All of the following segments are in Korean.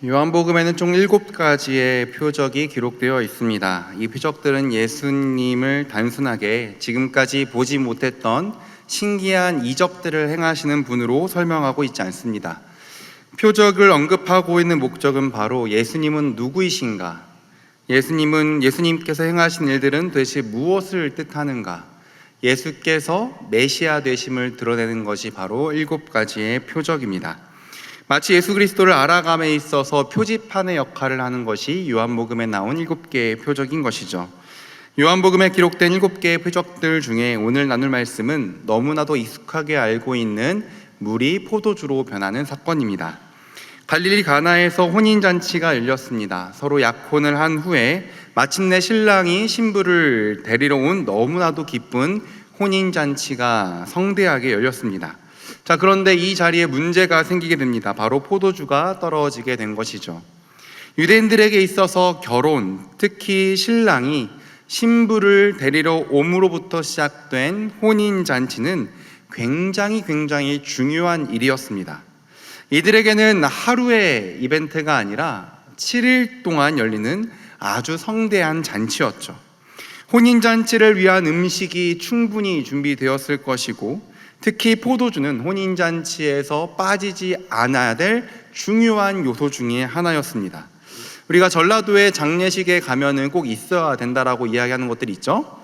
요한복음에는 총 7가지의 표적이 기록되어 있습니다. 이 표적들은 예수님을 단순하게 지금까지 보지 못했던 신기한 이적들을 행하시는 분으로 설명하고 있지 않습니다. 표적을 언급하고 있는 목적은 바로 예수님은 누구이신가? 예수님께서 행하신 일들은 도대체 무엇을 뜻하는가? 예수께서 메시아 되심을 드러내는 것이 바로 7가지의 표적입니다. 마치 예수 그리스도를 알아감에 있어서 표지판의 역할을 하는 것이 요한복음에 나온 7개의 표적인 것이죠. 요한복음에 기록된 7개의 표적들 중에 오늘 나눌 말씀은 너무나도 익숙하게 알고 있는 물이 포도주로 변하는 사건입니다. 갈릴리 가나에서 혼인잔치가 열렸습니다. 서로 약혼을 한 후에 마침내 신랑이 신부를 데리러 온 너무나도 기쁜 혼인잔치가 성대하게 열렸습니다. 그런데 이 자리에 문제가 생기게 됩니다. 바로 포도주가 떨어지게 된 것이죠. 유대인들에게 있어서 결혼, 특히 신랑이 신부를 데리러 옴으로부터 시작된 혼인잔치는 굉장히 중요한 일이었습니다. 이들에게는 하루의 이벤트가 아니라 7일 동안 열리는 아주 성대한 잔치였죠. 혼인잔치를 위한 음식이 충분히 준비되었을 것이고, 특히 포도주는 혼인잔치에서 빠지지 않아야 될 중요한 요소 중에 하나였습니다. 우리가 전라도의 장례식에 가면은 꼭 있어야 된다라고 이야기하는 것들이 있죠.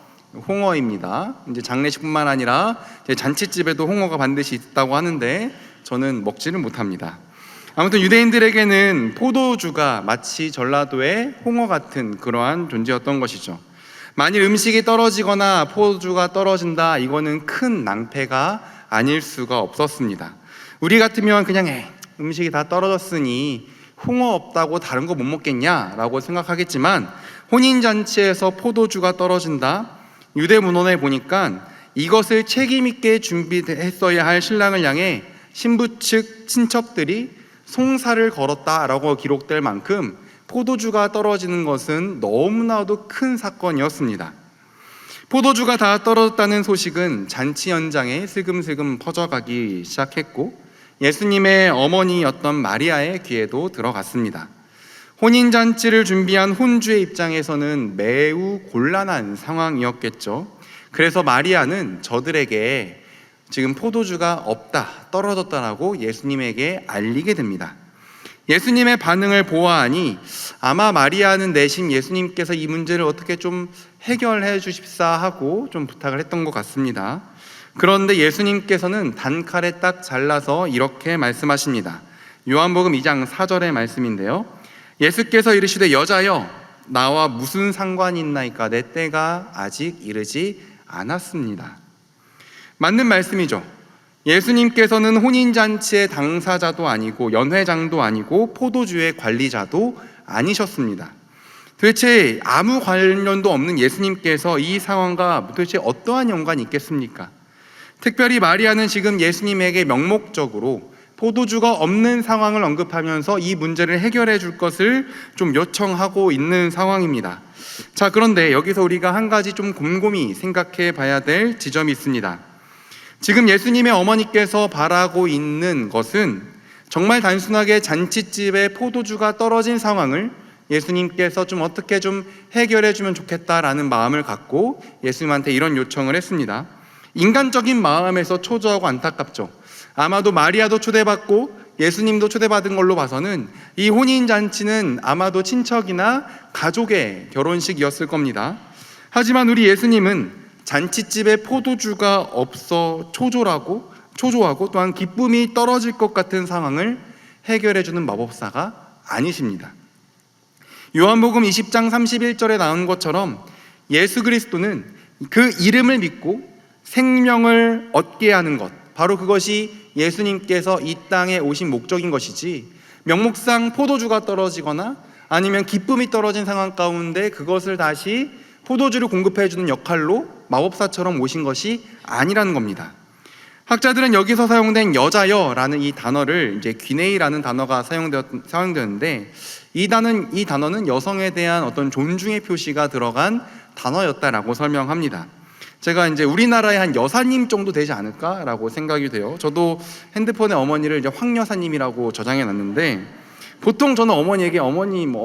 홍어입니다. 이제 장례식뿐만 아니라 잔치집에도 홍어가 반드시 있다고 하는데 저는 먹지를 못합니다. 아무튼 유대인들에게는 포도주가 마치 전라도의 홍어 같은 그러한 존재였던 것이죠. 만일 음식이 떨어지거나 포도주가 떨어진다, 이거는 큰 낭패가 아닐 수가 없었습니다. 우리 같으면 그냥 음식이 다 떨어졌으니 홍어 없다고 다른 거 못 먹겠냐 라고 생각하겠지만, 혼인잔치에서 포도주가 떨어진다, 유대 문헌에 보니까 이것을 책임있게 준비했어야 할 신랑을 향해 신부 측 친척들이 송사를 걸었다라고 기록될 만큼 포도주가 떨어지는 것은 너무나도 큰 사건이었습니다. 포도주가 다 떨어졌다는 소식은 잔치 현장에 슬금슬금 퍼져가기 시작했고, 예수님의 어머니였던 마리아의 귀에도 들어갔습니다. 혼인잔치를 준비한 혼주의 입장에서는 매우 곤란한 상황이었겠죠. 그래서 마리아는 저들에게 지금 포도주가 없다, 떨어졌다라고 예수님에게 알리게 됩니다. 예수님의 반응을 보아하니 아마 마리아는 내심 예수님께서 이 문제를 어떻게 좀 해결해 주십사 하고 좀 부탁을 했던 것 같습니다. 그런데 예수님께서는 단칼에 딱 잘라서 이렇게 말씀하십니다. 요한복음 2장 4절의 말씀인데요, 예수께서 이르시되 여자여 나와 무슨 상관이 있나이까, 내 때가 아직 이르지 않았습니다. 맞는 말씀이죠. 예수님께서는 혼인잔치의 당사자도 아니고 연회장도 아니고 포도주의 관리자도 아니셨습니다. 도대체 아무 관련도 없는 예수님께서 이 상황과 도대체 어떠한 연관이 있겠습니까? 특별히 마리아는 지금 예수님에게 명목적으로 포도주가 없는 상황을 언급하면서 이 문제를 해결해 줄 것을 좀 요청하고 있는 상황입니다. 그런데 여기서 우리가 한 가지 좀 곰곰이 생각해 봐야 될 지점이 있습니다. 지금 예수님의 어머니께서 바라고 있는 것은 정말 단순하게 잔치집에 포도주가 떨어진 상황을 예수님께서 좀 어떻게 좀 해결해 주면 좋겠다라는 마음을 갖고 예수님한테 이런 요청을 했습니다. 인간적인 마음에서 초조하고 안타깝죠. 아마도 마리아도 초대받고 예수님도 초대받은 걸로 봐서는 이 혼인잔치는 아마도 친척이나 가족의 결혼식이었을 겁니다. 하지만 우리 예수님은 잔치집에 포도주가 없어 초조하고 또한 기쁨이 떨어질 것 같은 상황을 해결해주는 마법사가 아니십니다. 요한복음 20장 31절에 나온 것처럼 예수 그리스도는 그 이름을 믿고 생명을 얻게 하는 것, 바로 그것이 예수님께서 이 땅에 오신 목적인 것이지, 명목상 포도주가 떨어지거나 아니면 기쁨이 떨어진 상황 가운데 그것을 다시 포도주를 공급해주는 역할로 마법사처럼 오신 것이 아니라는 겁니다. 학자들은 여기서 사용된 여자여라는 이 단어를 이제 귀네이라는 단어가 사용되었는데, 이 단어는 여성에 대한 어떤 존중의 표시가 들어간 단어였다라고 설명합니다. 제가 이제 우리나라의 한 여사님 정도 되지 않을까라고 생각이 돼요. 저도 핸드폰에 어머니를 이제 황 여사님이라고 저장해 놨는데, 보통 저는 어머니에게 어머니, 뭐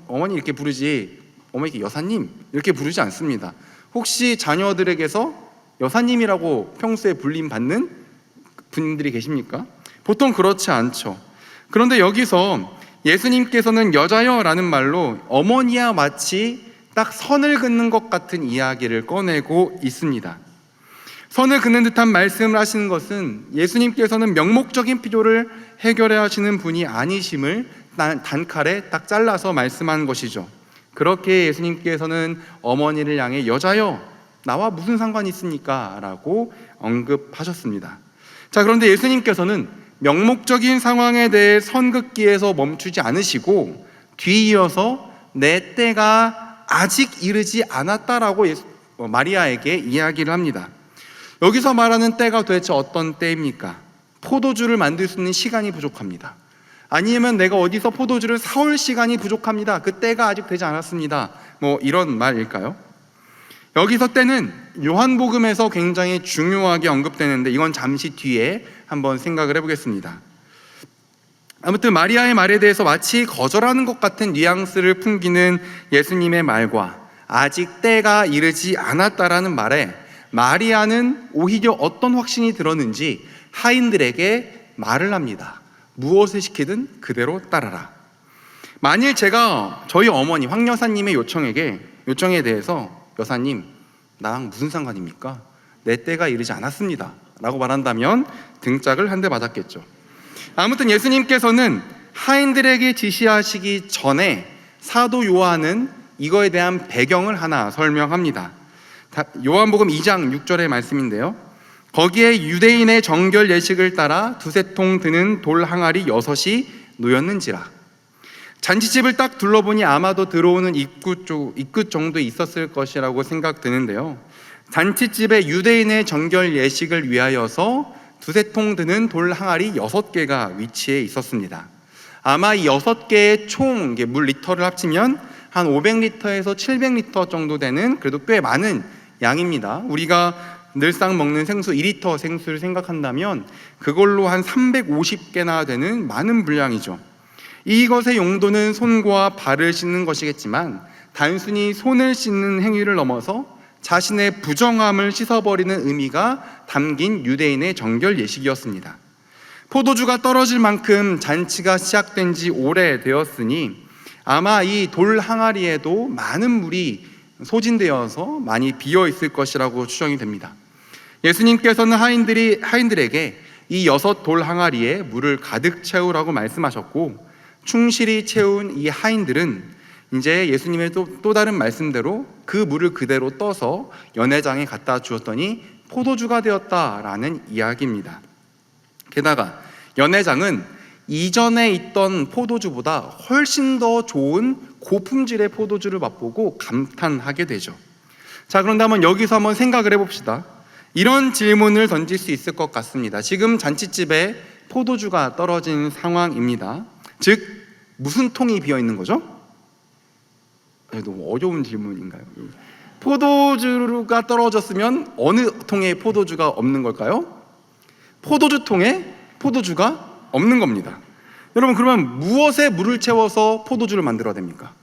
어머니 이렇게 부르지, 어머니께 여사님 이렇게 부르지 않습니다. 혹시 자녀들에게서 여사님이라고 평소에 불림 받는 분들이 계십니까? 보통 그렇지 않죠. 그런데 여기서 예수님께서는 여자여라는 말로 어머니와 마치 딱 선을 긋는 것 같은 이야기를 꺼내고 있습니다. 선을 긋는 듯한 말씀을 하시는 것은 예수님께서는 명목적인 필요를 해결해 하시는 분이 아니심을 단칼에 딱 잘라서 말씀한 것이죠. 그렇게 예수님께서는 어머니를 향해 여자여, 나와 무슨 상관이 있습니까? 라고 언급하셨습니다. 자, 그런데 예수님께서는 명목적인 상황에 대해 선긋기에서 멈추지 않으시고 뒤이어서 내 때가 아직 이르지 않았다라고 마리아에게 이야기를 합니다. 여기서 말하는 때가 도대체 어떤 때입니까? 포도주를 만들 수 있는 시간이 부족합니다. 아니면 내가 어디서 포도주를 사올 시간이 부족합니다. 그 때가 아직 되지 않았습니다. 뭐 이런 말일까요? 여기서 때는 요한복음에서 굉장히 중요하게 언급되는데 이건 잠시 뒤에 한번 생각을 해보겠습니다. 아무튼 마리아의 말에 대해서 마치 거절하는 것 같은 뉘앙스를 풍기는 예수님의 말과 아직 때가 이르지 않았다라는 말에 마리아는 오히려 어떤 확신이 들었는지 하인들에게 말을 합니다. 무엇을 시키든 그대로 따라라. 만일 제가 저희 어머니 황 여사님의 요청에 대해서 여사님, 나랑 무슨 상관입니까? 내 때가 이르지 않았습니다 라고 말한다면 등짝을 한 대 맞았겠죠. 아무튼 예수님께서는 하인들에게 지시하시기 전에 사도 요한은 이거에 대한 배경을 하나 설명합니다. 요한복음 2장 6절의 말씀인데요, 거기에 유대인의 정결 예식을 따라 두세 통 드는 돌 항아리 6이 놓였는지라. 잔치집을 딱 둘러보니 아마도 들어오는 입구 정도 있었을 것이라고 생각되는데요, 잔치집에 유대인의 정결 예식을 위하여서 두세 통 드는 돌 항아리 6개가 위치해 있었습니다. 아마 이 6개의 총 물 리터를 합치면 한 500리터에서 700리터 정도 되는, 그래도 꽤 많은 양입니다. 우리가 늘상 먹는 생수 2리터 생수를 생각한다면 그걸로 한 350개나 되는 많은 분량이죠. 이것의 용도는 손과 발을 씻는 것이겠지만 단순히 손을 씻는 행위를 넘어서 자신의 부정함을 씻어버리는 의미가 담긴 유대인의 정결 예식이었습니다. 포도주가 떨어질 만큼 잔치가 시작된 지 오래되었으니 아마 이 돌 항아리에도 많은 물이 소진되어서 많이 비어 있을 것이라고 추정이 됩니다. 예수님께서는 하인들에게 이 6 돌 항아리에 물을 가득 채우라고 말씀하셨고, 충실히 채운 이 하인들은 이제 예수님의 또 다른 말씀대로 그 물을 그대로 떠서 연회장에 갖다 주었더니 포도주가 되었다라는 이야기입니다. 게다가 연회장은 이전에 있던 포도주보다 훨씬 더 좋은 고품질의 포도주를 맛보고 감탄하게 되죠. 자, 그런데 여기서 한번 생각을 해봅시다. 이런 질문을 던질 수 있을 것 같습니다. 지금 잔치집에 포도주가 떨어진 상황입니다. 즉, 무슨 통이 비어 있는 거죠? 너무 어려운 질문인가요? 포도주가 떨어졌으면 어느 통에 포도주가 없는 걸까요? 포도주 통에 포도주가 없는 겁니다. 여러분, 그러면 무엇에 물을 채워서 포도주를 만들어야 됩니까?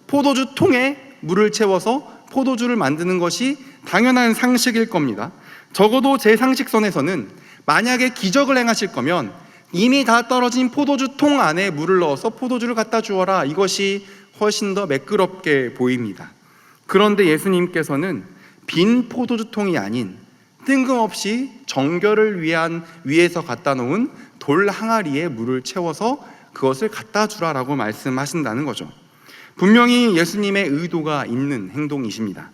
포도주 통에 물을 채워서 포도주를 만드는 것이 당연한 상식일 겁니다. 적어도 제 상식선에서는 만약에 기적을 행하실 거면 이미 다 떨어진 포도주 통 안에 물을 넣어서 포도주를 갖다 주어라, 이것이 훨씬 더 매끄럽게 보입니다. 그런데 예수님께서는 빈 포도주 통이 아닌 뜬금없이 정결을 위해서 갖다 놓은 돌 항아리에 물을 채워서 그것을 갖다 주라라고 말씀하신다는 거죠. 분명히 예수님의 의도가 있는 행동이십니다.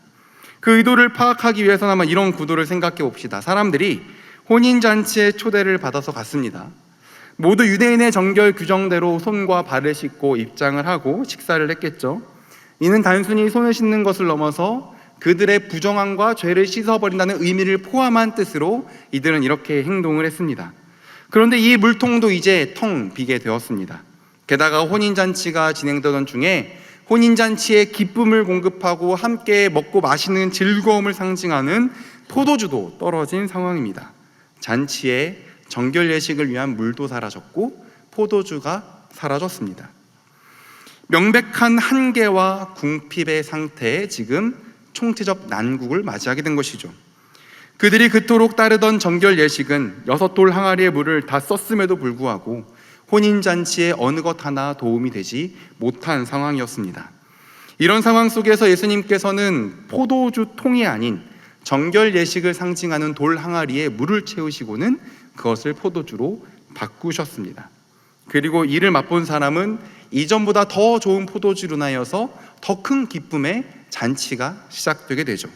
그 의도를 파악하기 위해서는 아마 이런 구도를 생각해 봅시다. 사람들이 혼인잔치에 초대를 받아서 갔습니다. 모두 유대인의 정결 규정대로 손과 발을 씻고 입장을 하고 식사를 했겠죠. 이는 단순히 손을 씻는 것을 넘어서 그들의 부정함과 죄를 씻어버린다는 의미를 포함한 뜻으로 이들은 이렇게 행동을 했습니다. 그런데 이 물통도 이제 텅 비게 되었습니다. 게다가 혼인잔치가 진행되던 중에 혼인잔치에 기쁨을 공급하고 함께 먹고 마시는 즐거움을 상징하는 포도주도 떨어진 상황입니다. 잔치에 정결 예식을 위한 물도 사라졌고 포도주가 사라졌습니다. 명백한 한계와 궁핍의 상태에 지금 총체적 난국을 맞이하게 된 것이죠. 그들이 그토록 따르던 정결 예식은 6돌 항아리의 물을 다 썼음에도 불구하고 혼인잔치에 어느 것 하나 도움이 되지 못한 상황이었습니다. 이런 상황 속에서 예수님께서는 포도주 통이 아닌 정결 예식을 상징하는 돌 항아리에 물을 채우시고는 그것을 포도주로 바꾸셨습니다. 그리고 이를 맛본 사람은 이전보다 더 좋은 포도주로 인하여서 더 큰 기쁨의 잔치가 시작되게 되죠.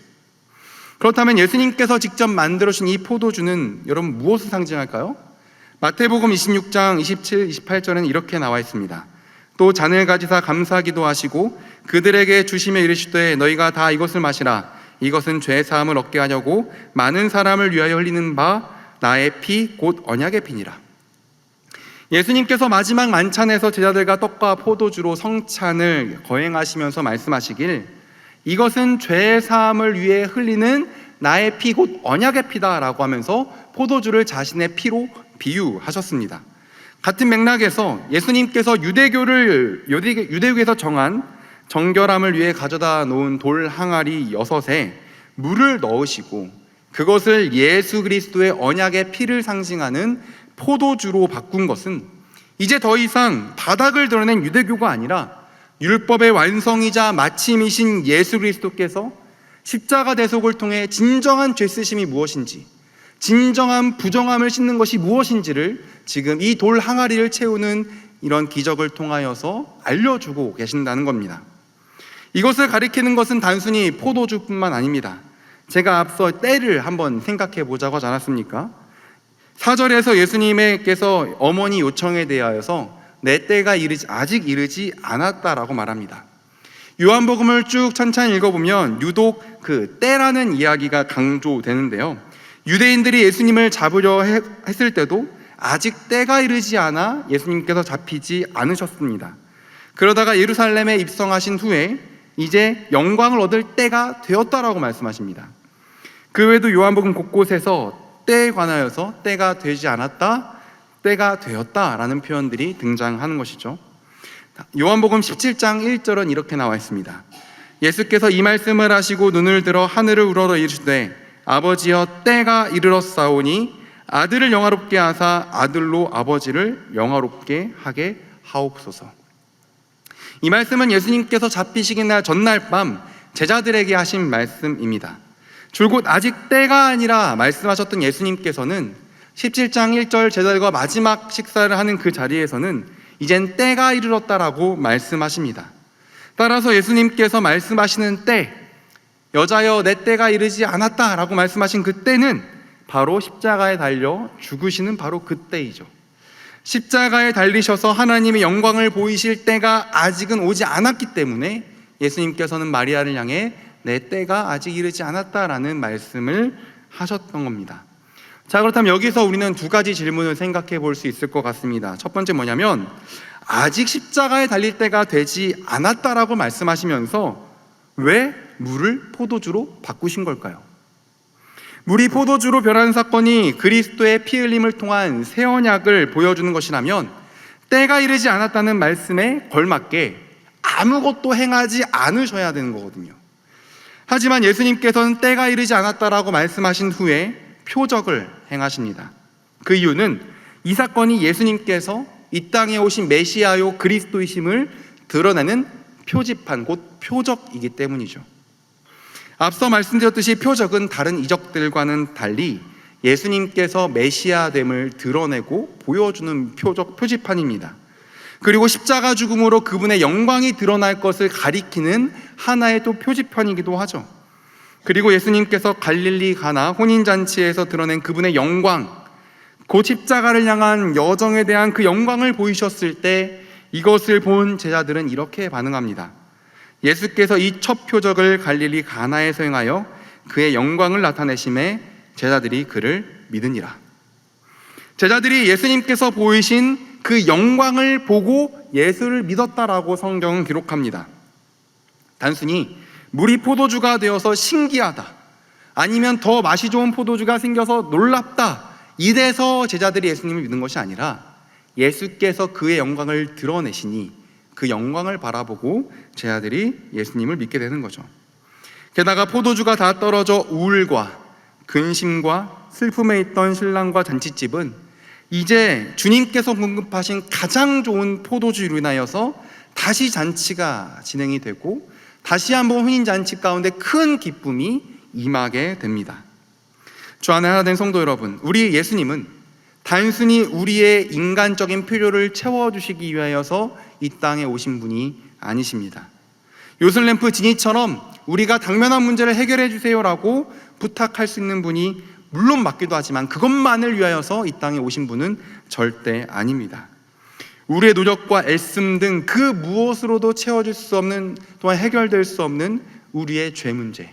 그렇다면 예수님께서 직접 만들어주신 이 포도주는 여러분 무엇을 상징할까요? 마태복음 26장 27, 28절에는 이렇게 나와 있습니다. 또 잔을 가지사 감사기도 하시고 그들에게 주시며 이르시되 너희가 다 이것을 마시라. 이것은 죄 사함을 얻게 하려고 많은 사람을 위하여 흘리는 바 나의 피 곧 언약의 피니라. 예수님께서 마지막 만찬에서 제자들과 떡과 포도주로 성찬을 거행하시면서 말씀하시길 이것은 죄 사함을 위해 흘리는 나의 피 곧 언약의 피다라고 하면서 포도주를 자신의 피로 비유하셨습니다. 같은 맥락에서 예수님께서 유대교에서 정한 정결함을 위해 가져다 놓은 돌 항아리 6에 물을 넣으시고 그것을 예수 그리스도의 언약의 피를 상징하는 포도주로 바꾼 것은 이제 더 이상 바닥을 드러낸 유대교가 아니라 율법의 완성이자 마침이신 예수 그리스도께서 십자가 대속을 통해 진정한 죄쓰심이 무엇인지, 진정한 부정함을 씻는 것이 무엇인지를 지금 이 돌 항아리를 채우는 이런 기적을 통하여서 알려주고 계신다는 겁니다. 이것을 가리키는 것은 단순히 포도주뿐만 아닙니다. 제가 앞서 때를 한번 생각해 보자고 하지 않았습니까? 4절에서 예수님께서 어머니 요청에 대하여서 내 때가 아직 이르지 않았다라고 말합니다. 요한복음을 쭉 천천히 읽어보면 유독 그 때라는 이야기가 강조되는데요. 유대인들이 예수님을 잡으려 했을 때도 아직 때가 이르지 않아 예수님께서 잡히지 않으셨습니다. 그러다가 예루살렘에 입성하신 후에 이제 영광을 얻을 때가 되었다라고 말씀하십니다. 그 외에도 요한복음 곳곳에서 때에 관하여서 때가 되지 않았다, 때가 되었다라는 표현들이 등장하는 것이죠. 요한복음 17장 1절은 이렇게 나와 있습니다. 예수께서 이 말씀을 하시고 눈을 들어 하늘을 우러러 이르시되 아버지여 때가 이르렀사오니 아들을 영화롭게 하사 아들로 아버지를 영화롭게 하게 하옵소서. 이 말씀은 예수님께서 잡히시기 날 전날 밤 제자들에게 하신 말씀입니다. 줄곧 아직 때가 아니라 말씀하셨던 예수님께서는 17장 1절 제자들과 마지막 식사를 하는 그 자리에서는 이젠 때가 이르렀다라고 말씀하십니다. 따라서 예수님께서 말씀하시는 때, 여자여 내 때가 이르지 않았다라고 말씀하신 그 때는 바로 십자가에 달려 죽으시는 바로 그 때이죠. 십자가에 달리셔서 하나님의 영광을 보이실 때가 아직은 오지 않았기 때문에 예수님께서는 마리아를 향해 내 때가 아직 이르지 않았다라는 말씀을 하셨던 겁니다. 자, 그렇다면 여기서 우리는 두 가지 질문을 생각해 볼 수 있을 것 같습니다. 첫 번째 뭐냐면 아직 십자가에 달릴 때가 되지 않았다라고 말씀하시면서 왜 물을 포도주로 바꾸신 걸까요? 물이 포도주로 변한 사건이 그리스도의 피 흘림을 통한 새 언약을 보여주는 것이라면 때가 이르지 않았다는 말씀에 걸맞게 아무것도 행하지 않으셔야 되는 거거든요. 하지만 예수님께서는 때가 이르지 않았다라고 말씀하신 후에 표적을 행하십니다. 그 이유는 이 사건이 예수님께서 이 땅에 오신 메시아요 그리스도이심을 드러내는 표지판, 곧 표적이기 때문이죠. 앞서 말씀드렸듯이 표적은 다른 이적들과는 달리 예수님께서 메시아됨을 드러내고 보여주는 표지판입니다. 그리고 십자가 죽음으로 그분의 영광이 드러날 것을 가리키는 하나의 또 표지판이기도 하죠. 그리고 예수님께서 갈릴리 가나 혼인잔치에서 드러낸 그분의 영광, 곧 십자가를 향한 여정에 대한 그 영광을 보이셨을 때 이것을 본 제자들은 이렇게 반응합니다. 예수께서 이 첫 표적을 갈릴리 가나에서 행하여 그의 영광을 나타내심에 제자들이 그를 믿으니라. 제자들이 예수님께서 보이신 그 영광을 보고 예수를 믿었다라고 성경은 기록합니다. 단순히 물이 포도주가 되어서 신기하다, 아니면 더 맛이 좋은 포도주가 생겨서 놀랍다, 이래서 제자들이 예수님을 믿은 것이 아니라 예수께서 그의 영광을 드러내시니 그 영광을 바라보고 제 아들이 예수님을 믿게 되는 거죠. 게다가 포도주가 다 떨어져 우울과 근심과 슬픔에 있던 신랑과 잔치집은 이제 주님께서 공급하신 가장 좋은 포도주로 인하여서 다시 잔치가 진행이 되고 다시 한번 혼인잔치 가운데 큰 기쁨이 임하게 됩니다. 주 안에 하나 된 성도 여러분, 우리 예수님은 단순히 우리의 인간적인 필요를 채워주시기 위하여서 이 땅에 오신 분이 아니십니다. 요술램프 지니처럼 우리가 당면한 문제를 해결해 주세요라고 부탁할 수 있는 분이 물론 맞기도 하지만 그것만을 위하여서 이 땅에 오신 분은 절대 아닙니다. 우리의 노력과 애씀 등 그 무엇으로도 채워질 수 없는, 또한 해결될 수 없는 우리의 죄 문제,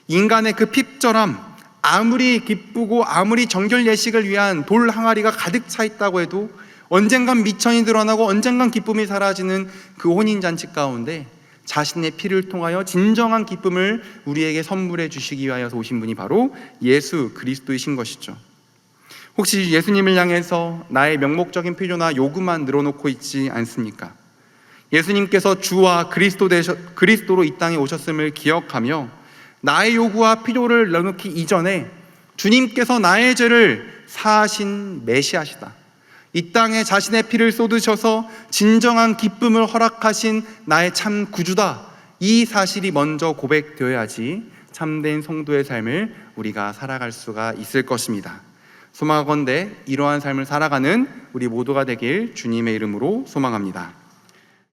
인간의 그 핍절함, 아무리 기쁘고 아무리 정결 예식을 위한 돌 항아리가 가득 차 있다고 해도 언젠간 미천이 드러나고 언젠간 기쁨이 사라지는 그 혼인잔치 가운데 자신의 피를 통하여 진정한 기쁨을 우리에게 선물해 주시기 위하여서 오신 분이 바로 예수 그리스도이신 것이죠. 혹시 예수님을 향해서 나의 명목적인 필요나 요구만 늘어놓고 있지 않습니까? 예수님께서 주와 그리스도로 이 땅에 오셨음을 기억하며 나의 요구와 필요를 내놓기 이전에 주님께서 나의 죄를 사하신 메시아시다, 이 땅에 자신의 피를 쏟으셔서 진정한 기쁨을 허락하신 나의 참 구주다, 이 사실이 먼저 고백되어야지 참된 성도의 삶을 우리가 살아갈 수가 있을 것입니다. 소망하건대 이러한 삶을 살아가는 우리 모두가 되길 주님의 이름으로 소망합니다.